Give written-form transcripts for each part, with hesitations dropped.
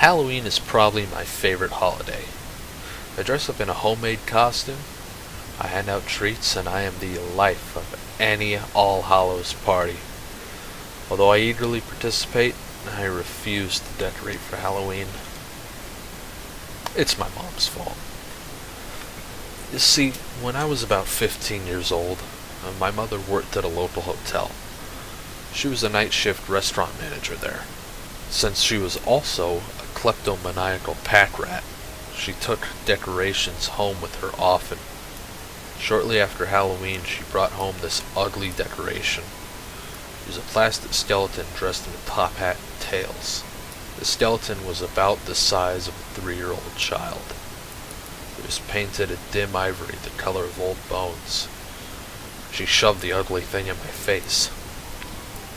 Halloween is probably my favorite holiday. I dress up in a homemade costume, I hand out treats, and I am the life of any All Hallows party. Although I eagerly participate, I refuse to decorate for Halloween. It's my mom's fault. You see, when I was about 15 years old, my mother worked at a local hotel. She was a night shift restaurant manager there. Since she was also a kleptomaniacal pack rat, she took decorations home with her often. Shortly after Halloween, she brought home this ugly decoration. It was a plastic skeleton dressed in a top hat and tails. The skeleton was about the size of a 3-year-old child. It was painted a dim ivory, the color of old bones. She shoved the ugly thing in my face.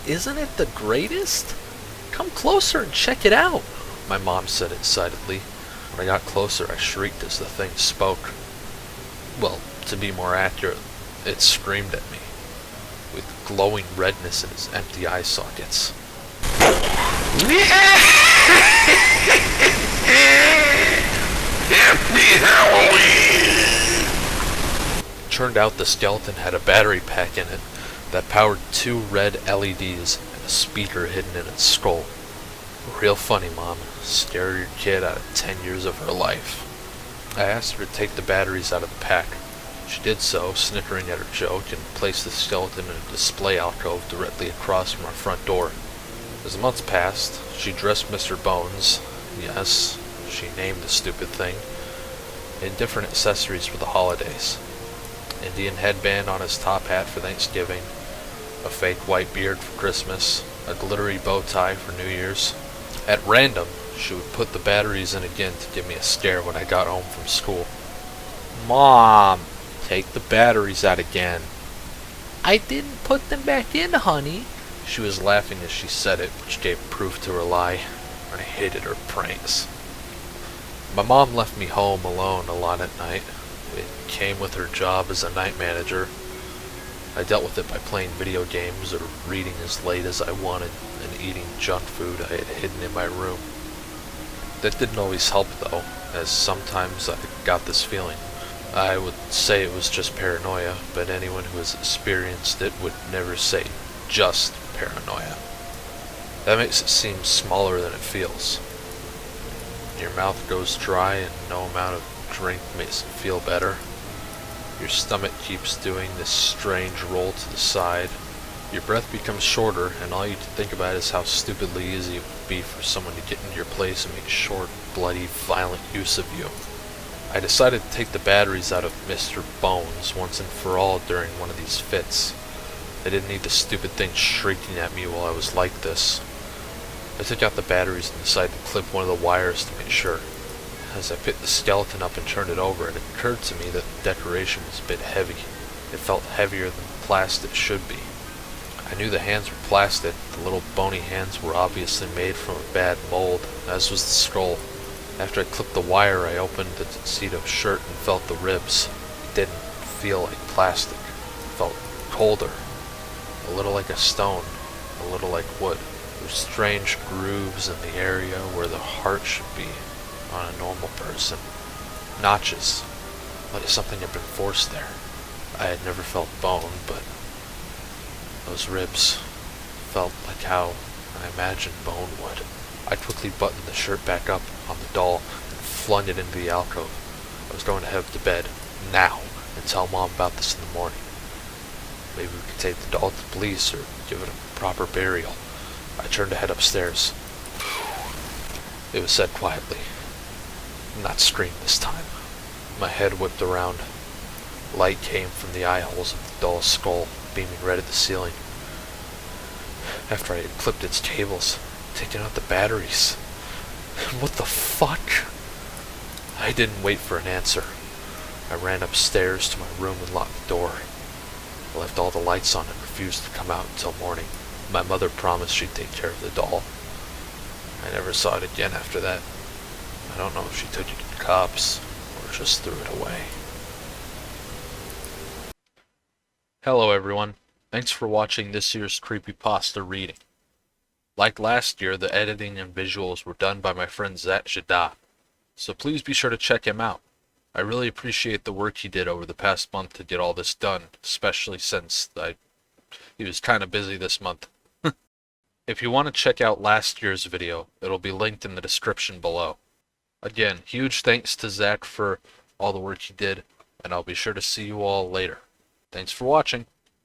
"Isn't it the greatest? Come closer and check it out," my mom said excitedly. When I got closer, I shrieked as the thing spoke. Well, to be more accurate, it screamed at me, with glowing redness in its empty eye sockets. Happy Halloween! Turned out the skeleton had a battery pack in it that powered 2 red LEDs and a speaker hidden in its skull. Real funny, Mom. Scare your kid out of 10 years of her life. I asked her to take the batteries out of the pack. She did so, snickering at her joke, and placed the skeleton in a display alcove directly across from our front door. As the months passed, she dressed Mr. Bones, yes, she named the stupid thing, in different accessories for the holidays. Indian headband on his top hat for Thanksgiving, a fake white beard for Christmas, a glittery bow tie for New Year's. At random, she would put the batteries in again to give me a scare when I got home from school. "Mom, take the batteries out again." "I didn't put them back in, honey." She was laughing as she said it, which gave proof to her lie. I hated her pranks. My mom left me home alone a lot at night. It came with her job as a night manager. I dealt with it by playing video games or reading as late as I wanted and eating junk food I had hidden in my room. That didn't always help though, as sometimes I got this feeling. I would say it was just paranoia, but anyone who has experienced it would never say just paranoia. That makes it seem smaller than it feels. Your mouth goes dry and no amount of drink makes it feel better. Your stomach keeps doing this strange roll to the side. Your breath becomes shorter, and all you think about is how stupidly easy it would be for someone to get into your place and make short, bloody, violent use of you. I decided to take the batteries out of Mr. Bones once and for all during one of these fits. I didn't need the stupid thing shrieking at me while I was like this. I took out the batteries and decided to clip one of the wires to make sure. As I picked the skeleton up and turned it over, it occurred to me that the decoration was a bit heavy. It felt heavier than plastic should be. I knew the hands were plastic. The little bony hands were obviously made from a bad mold, as was the skull. After I clipped the wire, I opened the tuxedo shirt and felt the ribs. It didn't feel like plastic. It felt colder. A little like a stone, a little like wood. There were strange grooves in the area where the heart should be on a normal person. Notches, like if something had been forced there. I had never felt bone, but those ribs felt like how I imagined bone would. I quickly buttoned the shirt back up on the doll and flung it into the alcove. I was going to head to bed, now, and tell Mom about this in the morning. Maybe we could take the doll to the police or give it a proper burial. I turned to head upstairs. It was said quietly. Not screamed this time. My head whipped around. Light came from the eye holes of the doll's skull, beaming red at the ceiling. After I had clipped its cables, taken out the batteries. What the fuck? I didn't wait for an answer. I ran upstairs to my room and locked the door. I left all the lights on and refused to come out until morning. My mother promised she'd take care of the doll. I never saw it again after that. I don't know if she took it to the cops or just threw it away. Hello everyone. Thanks for watching this year's Creepypasta reading. Like last year, the editing and visuals were done by my friend Zat Shada, so please be sure to check him out. I really appreciate the work he did over the past month to get all this done, especially since he was kind of busy this month. If you want to check out last year's video, it'll be linked in the description below. Again, huge thanks to Zach for all the work he did, and I'll be sure to see you all later. Thanks for watching.